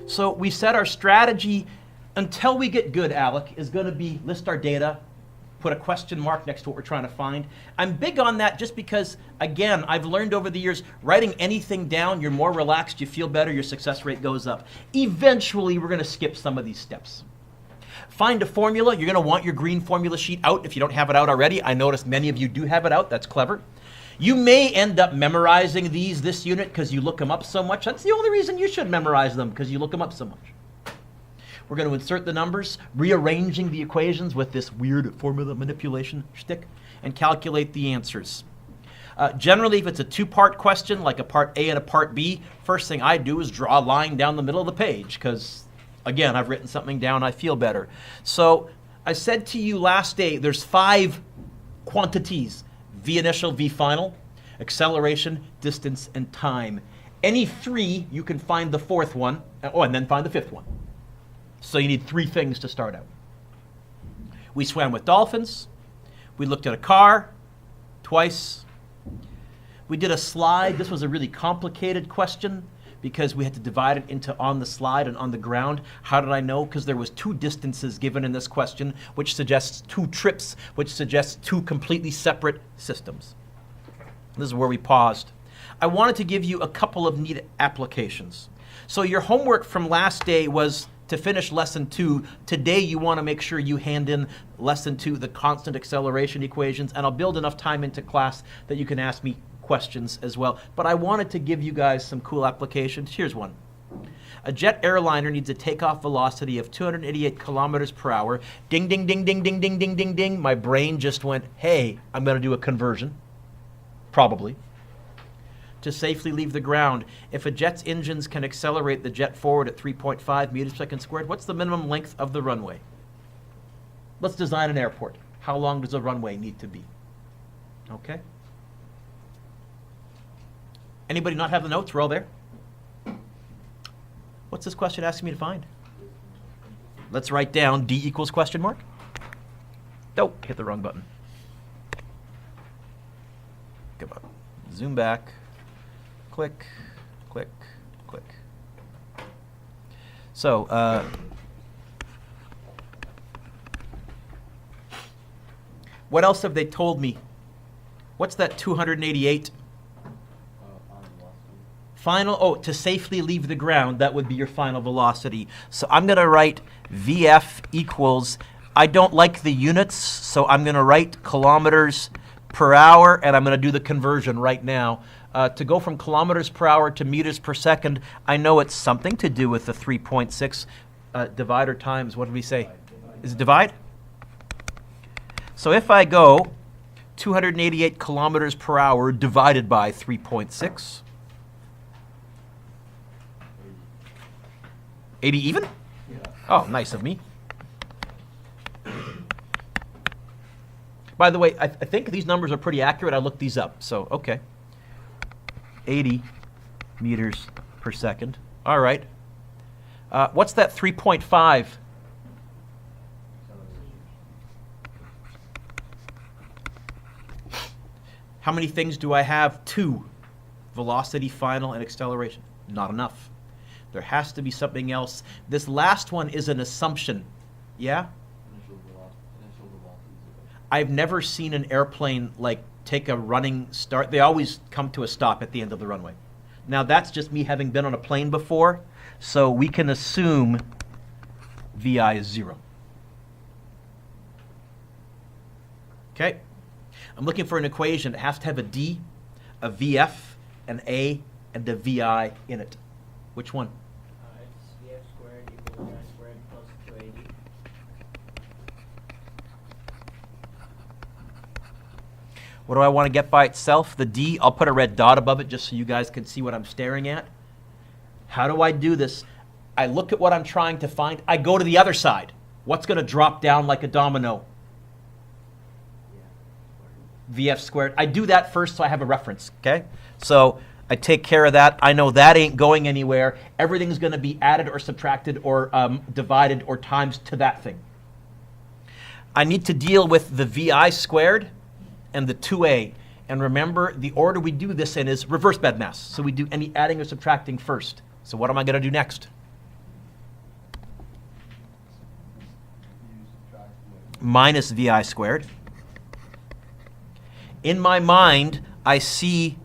So we said our strategy until we get good, Alec, is going to be list our data, put a question mark next to what we're trying to find. I'm big on that just because, again, I've learned over the years, writing anything down, you're more relaxed, you feel better, your success rate goes up. Eventually, we're going to skip some of these steps. Find a formula. You're going to want your green formula sheet out if you don't have it out already. I noticed many of you do have it out. That's clever. You may end up memorizing this unit because you look them up so much. That's the only reason you should memorize them, because you look them up so much. We're going to insert the numbers, rearranging the equations with this weird formula manipulation shtick, and calculate the answers. Generally, if it's a two-part question, like a part A and a part B, first thing I do is draw a line down the middle of the page, because, again, I've written something down, I feel better. So I said to you last day, there's 5 quantities: V initial, V final, acceleration, distance, and time. Any 3, you can find the 4th one, and then find the 5th one. So you need 3 things to start out. We swam with dolphins. We looked at a car twice. We did a slide. This was a really complicated question because we had to divide it into on the slide and on the ground. How did I know? Because there was 2 distances given in this question, which suggests 2 trips, which suggests 2 completely separate systems. This is where we paused. I wanted to give you a couple of neat applications. So your homework from last day was to finish lesson 2. Today you want to make sure you hand in lesson 2, the constant acceleration equations, and I'll build enough time into class that you can ask me questions as well. But I wanted to give you guys some cool applications. Here's one. A jet airliner needs a takeoff velocity of 288 kilometers per hour. Ding, ding, ding, ding, ding, ding, ding, ding, ding. My brain just went, hey, I'm going to do a conversion. Probably. To safely leave the ground, if a jet's engines can accelerate the jet forward at 3.5 meters per second squared, what's the minimum length of the runway? Let's design an airport. How long does a runway need to be? Okay. Anybody not have the notes? We're all there? What's this question asking me to find? Let's write down D equals question mark. Oh, hit the wrong button. Come on. Zoom back. Click, click, click. So, what else have they told me? What's that 288? Final, to safely leave the ground, that would be your final velocity. So I'm going to write VF equals, I don't like the units, so I'm going to write kilometers per hour, and I'm going to do the conversion right now. To go from kilometers per hour to meters per second, I know it's something to do with the 3.6 divider times, what did we say? Is it divide? So if I go 288 kilometers per hour divided by 3.6, 80 even? Yeah. Oh, nice of me. By the way, I think these numbers are pretty accurate. I looked these up, so okay. 80 meters per second. All right. What's that 3.5? How many things do I have? 2. Velocity, final, and acceleration. Not enough. There has to be something else. This last one is an assumption. Yeah? I've never seen an airplane like take a running start. They always come to a stop at the end of the runway. Now that's just me having been on a plane before, so we can assume VI is 0. Okay? I'm looking for an equation that has to have a D, a VF, an A, and a VI in it. Which one? It's VF squared equals I squared plus 280. What do I want to get by itself? The D, I'll put a red dot above it just so you guys can see what I'm staring at. How do I do this? I look at what I'm trying to find. I go to the other side. What's going to drop down like a domino? VF squared. I do that first so I have a reference, okay? So I take care of that. I know that ain't going anywhere. Everything's going to be added or subtracted or divided or times to that thing. I need to deal with the VI squared and the 2A. And remember, the order we do this in is reverse bed mass. So we do any adding or subtracting first. So what am I going to do next? minus VI squared. In my mind, I see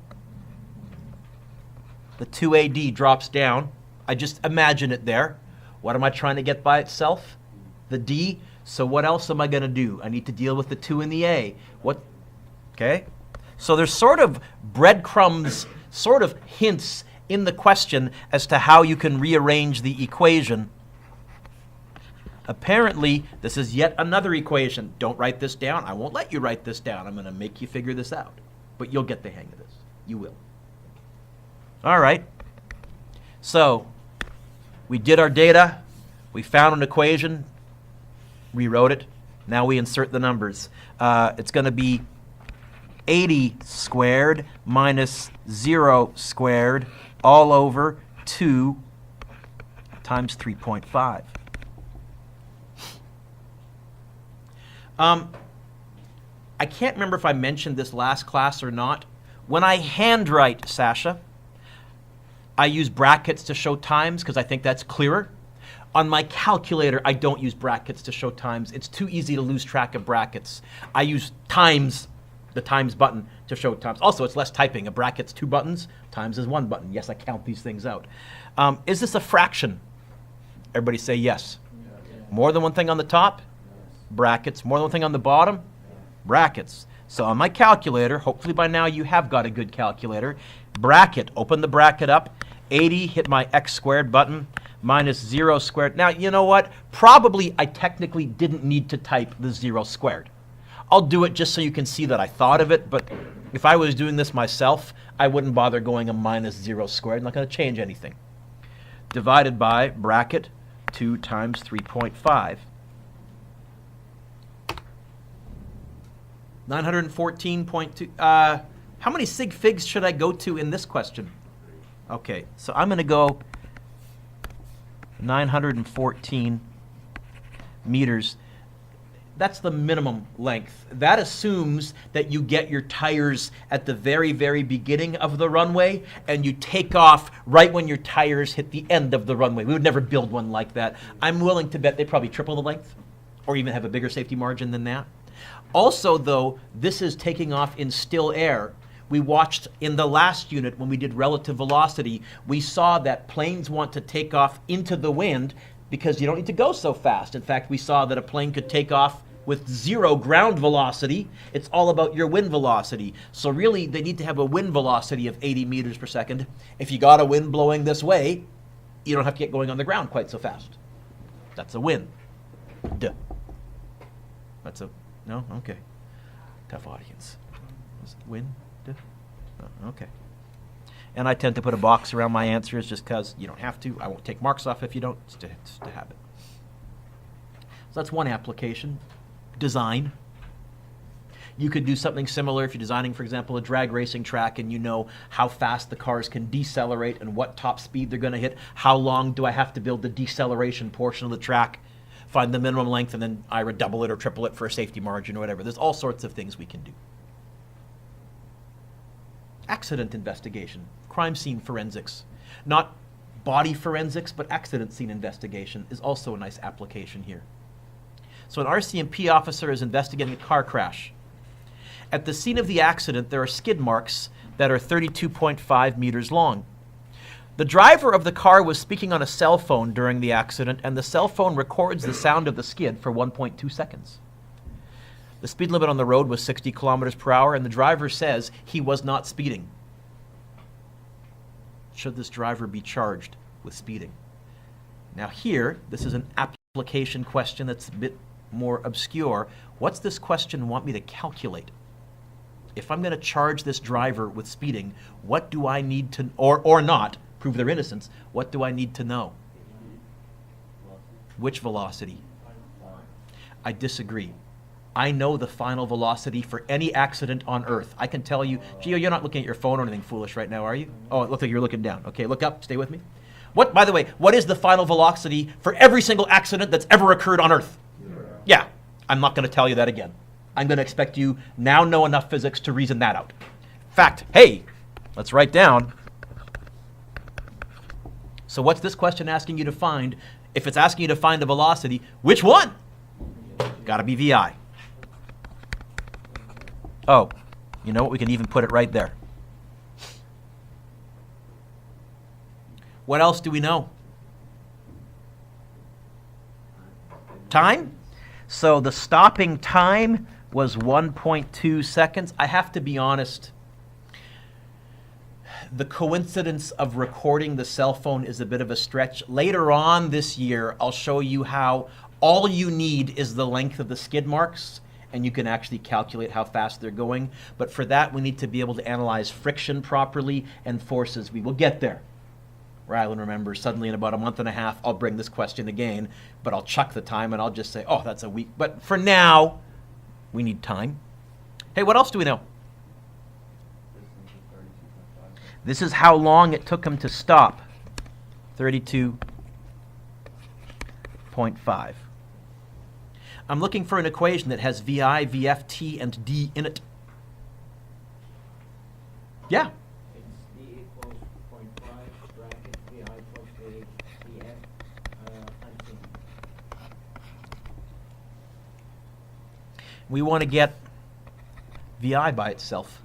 the 2AD drops down. I just imagine it there. What am I trying to get by itself? The D. So what else am I going to do? I need to deal with the 2 and the A. What? Okay? So there's sort of breadcrumbs, sort of hints in the question as to how you can rearrange the equation. Apparently, this is yet another equation. Don't write this down. I won't let you write this down. I'm going to make you figure this out. But you'll get the hang of this. You will. All right. So we did our data. We found an equation. Rewrote it. Now we insert the numbers. It's going to be 80 squared minus 0 squared all over 2 times 3.5. I can't remember if I mentioned this last class or not. When I handwrite, Sasha, I use brackets to show times because I think that's clearer. On my calculator, I don't use brackets to show times. It's too easy to lose track of brackets. I use times, the times button, to show times. Also, it's less typing. A bracket's 2 buttons, times is 1 button. Yes, I count these things out. Is this a fraction? Everybody say yes. More than one thing on the top? Brackets. More than one thing on the bottom? Brackets. So on my calculator, hopefully by now you have got a good calculator. Bracket, open the bracket up. 80, hit my x squared button, minus 0 squared. Now, you know what? Probably I technically didn't need to type the 0 squared. I'll do it just so you can see that I thought of it, but if I was doing this myself, I wouldn't bother going a minus 0 squared. I'm not going to change anything. Divided by bracket 2 times 3.5. 914.2. How many sig figs should I go to in this question? Okay, so I'm going to go 914 meters. That's the minimum length. That assumes that you get your tires at the very, very beginning of the runway and you take off right when your tires hit the end of the runway. We would never build one like that. I'm willing to bet they probably triple the length or even have a bigger safety margin than that. Also, though, this is taking off in still air. We watched in the last unit when we did relative velocity, we saw that planes want to take off into the wind because you don't need to go so fast. In fact, we saw that a plane could take off with 0 ground velocity. It's all about your wind velocity. So really, they need to have a wind velocity of 80 meters per second. If you got a wind blowing this way, you don't have to get going on the ground quite so fast. That's a wind. Duh. That's a... No? Okay. Tough audience. Wind? Duh. Oh, okay. And I tend to put a box around my answers just because you don't have to. I won't take marks off if you don't. It's to have it. So that's one application. Design. You could do something similar if you're designing, for example, a drag racing track and you know how fast the cars can decelerate and what top speed they're going to hit. How long do I have to build the deceleration portion of the track? Find the minimum length and then either double it or triple it for a safety margin or whatever. There's all sorts of things we can do. Accident investigation, crime scene forensics. Not body forensics, but accident scene investigation is also a nice application here. So an RCMP officer is investigating a car crash. At the scene of the accident, there are skid marks that are 32.5 meters long. The driver of the car was speaking on a cell phone during the accident, and the cell phone records the sound of the skid for 1.2 seconds. The speed limit on the road was 60 kilometers per hour, and the driver says he was not speeding. Should this driver be charged with speeding? Now here, this is an application question that's a bit more obscure. What's this question want me to calculate? If I'm going to charge this driver with speeding, what do I need to, or not, prove their innocence, what do I need to know? Which velocity? I disagree. I know the final velocity for any accident on Earth. I can tell you, Gio, you're not looking at your phone or anything foolish right now, are you? Oh, it looks like you're looking down. Okay, look up, stay with me. What, by the way, what is the final velocity for every single accident that's ever occurred on Earth? Yeah, I'm not going to tell you that again. I'm going to expect you now know enough physics to reason that out. In fact, hey, let's write down. So what's this question asking you to find? If it's asking you to find a velocity, which one? Got to be VI. Oh, you know what? We can even put it right there. What else do we know? Time? So the stopping time was 1.2 seconds. I have to be honest. The coincidence of recording the cell phone is a bit of a stretch. Later on this year, I'll show you how all you need is the length of the skid marks, and you can actually calculate how fast they're going. But for that, we need to be able to analyze friction properly and forces. We will get there. Rylan, remember, suddenly in about a month and a half, I'll bring this question again, but I'll chuck the time and I'll just say, oh, that's a week. But for now, we need time. Hey, what else do we know? This is how long it took him to stop. 32.5. I'm looking for an equation that has VI, VF, T, and D in it. Yeah. It's D equals 0.5, bracket, VI plus A, VF, times T. We want to get VI by itself.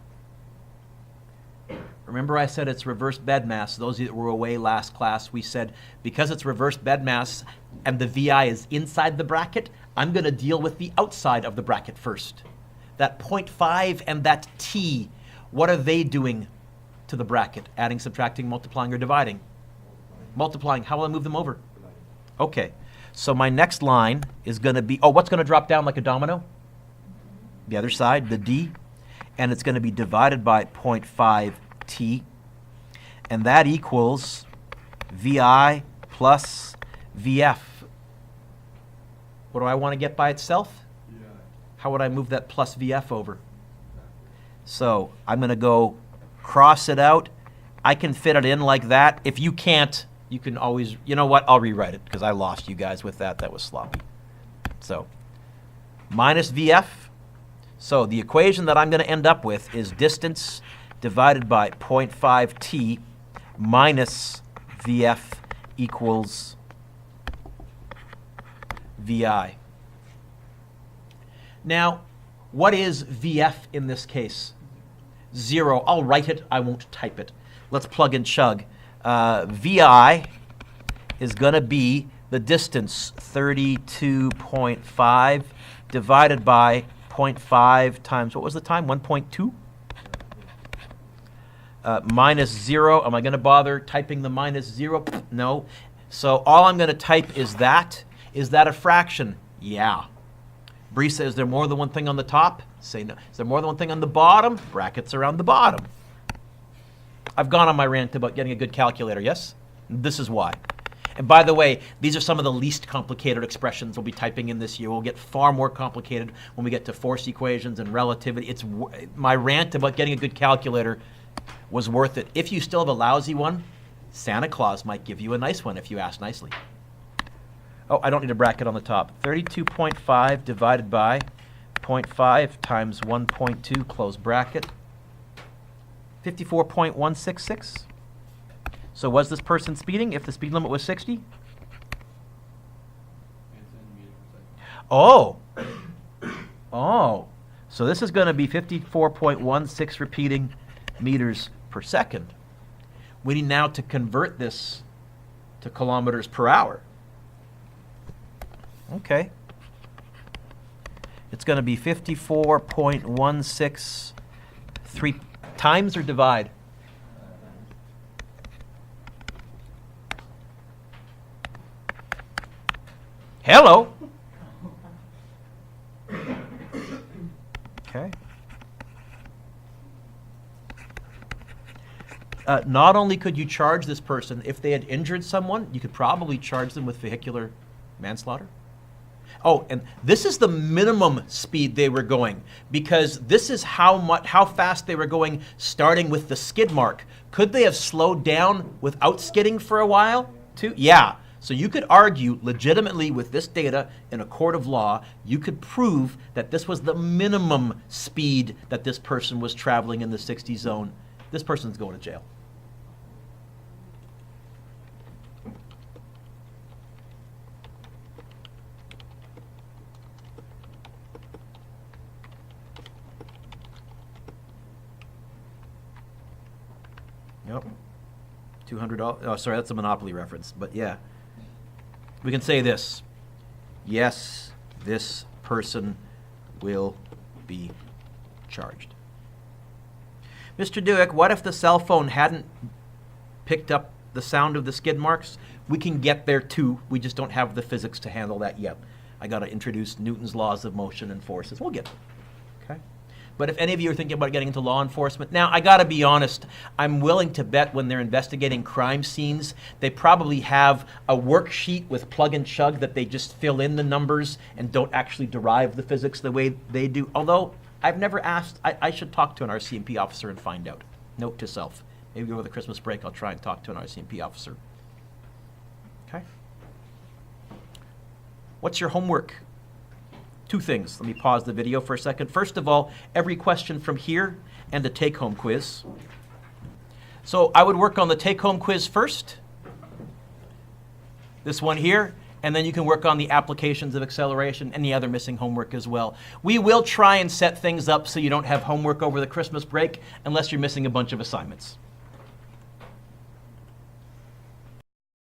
Remember I said it's reverse bed mass. Those of you that were away last class, we said because it's reverse bed mass and the VI is inside the bracket, I'm going to deal with the outside of the bracket first. That 0.5 and that T, what are they doing to the bracket? Adding, subtracting, multiplying, or dividing? Multiplying. How will I move them over? Okay. So my next line is going to be, oh, what's going to drop down like a domino? The other side, the D. And it's going to be divided by 0.5 T. And that equals VI plus VF. What do I want to get by itself? Yeah. How would I move that plus VF over? So I'm going to go cross it out. I can fit it in like that. If you can't, you can always, you know what, I'll rewrite it because I lost you guys with that. That was sloppy. So minus VF. So the equation that I'm going to end up with is distance divided by 0.5 T minus VF equals VI. Now, what is VF in this case? 0. I'll write it. I won't type it. Let's plug and chug. VI is going to be the distance, 32.5 divided by 0.5 times, what was the time? 1.2? Minus 0. Am I going to bother typing the minus 0? No. So all I'm going to type is that. Is that a fraction? Yeah. Bree says, is there more than one thing on the top? Say no. Is there more than one thing on the bottom? Brackets around the bottom. I've gone on my rant about getting a good calculator, yes? This is why. And by the way, these are some of the least complicated expressions we'll be typing in this year. We'll get far more complicated when we get to force equations and relativity. My rant about getting a good calculator was worth it. If you still have a lousy one, Santa Claus might give you a nice one if you ask nicely. Oh, I don't need a bracket on the top. 32.5 divided by 0.5 times 1.2, close bracket. 54.166. So was this person speeding if the speed limit was 60? Oh. Oh. So this is going to be 54.16 repeating meters per second. We need now to convert this to kilometers per hour. Okay. It's going to be 54.163 times or divide? Hello. Okay. Not only could you charge this person, if they had injured someone, you could probably charge them with vehicular manslaughter. Oh, and this is the minimum speed they were going, because this is how fast they were going starting with the skid mark. Could they have slowed down without skidding for a while too? Yeah. So you could argue legitimately with this data in a court of law, you could prove that this was the minimum speed that this person was traveling in the 60 zone. This person's going to jail. Yep. $200. Oh, sorry, that's a Monopoly reference. But yeah, we can say this. Yes, this person will be charged. Mr. Dewick, what if the cell phone hadn't picked up the sound of the skid marks? We can get there too. We just don't have the physics to handle that yet. I got to introduce Newton's laws of motion and forces. We'll get there. Okay? But if any of you are thinking about getting into law enforcement, now I got to be honest, I'm willing to bet when they're investigating crime scenes, they probably have a worksheet with plug and chug that they just fill in the numbers and don't actually derive the physics the way they do. Although I've never asked, I should talk to an RCMP officer and find out. Note to self. Maybe over the Christmas break I'll try and talk to an RCMP officer. Okay? What's your homework? 2 things. Let me pause the video for a second. First of all, every question from here and the take-home quiz. So I would work on the take-home quiz first. This one here. And then you can work on the applications of acceleration and the other missing homework as well. We will try and set things up so you don't have homework over the Christmas break unless you're missing a bunch of assignments.